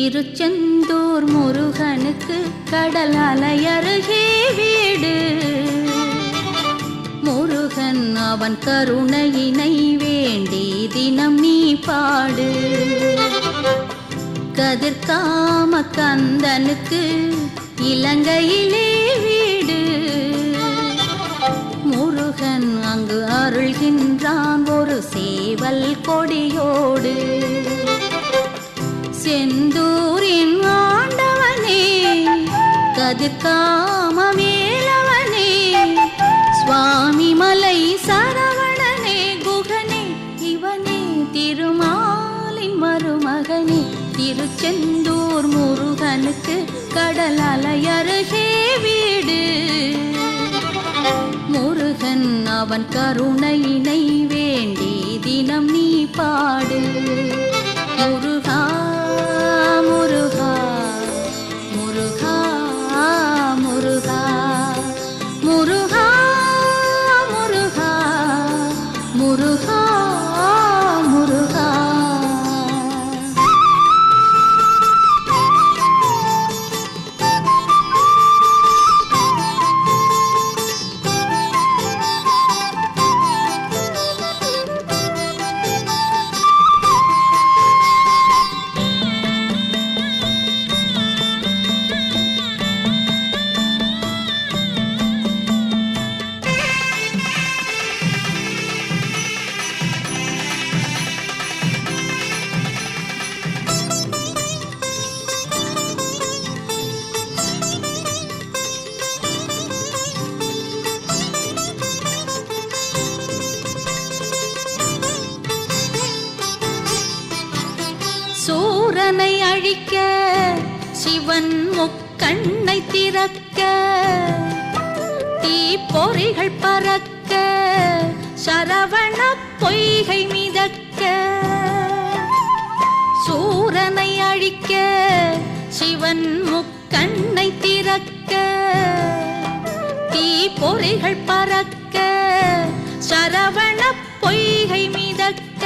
திருச்செந்தூர் முருகனுக்கு கடல் அலையருகே வீடு. முருகன் அவன் கருணையினை வேண்டி தினம் நீ பாடு. கதிர்காம கந்தனுக்கு இலங்கையிலே வீடு. முருகன் அங்கு அருள்கின்றான் ஒரு சேவல் கொடியோடு. செந்தூரின் ஆண்டவனே கதிர்காம வேலவனே, சுவாமி மலை சரவணனே குகனே, இவனே திருமாலின் மருமகனே. திருச்செந்தூர் முருகனுக்கு கடல் அலையருகே வீடு. முருகன் அவன் கருணையினை வேண்டி தினம் நீ பாடு. முருகா முருகா முருகா முருகா முருகா முருகா முருகா முருகா. சூரனை அழிக்க சிவன் முக்கண்ணை திறக்க, தீப்பொறிகள் பறக்க சரவண பொய்கை மிதக்க. சூரனை அழிக்க சிவன் முக்கண்ணை திறக்க, தீப்பொறிகள் பறக்க சரவண பொய்கை மிதக்க.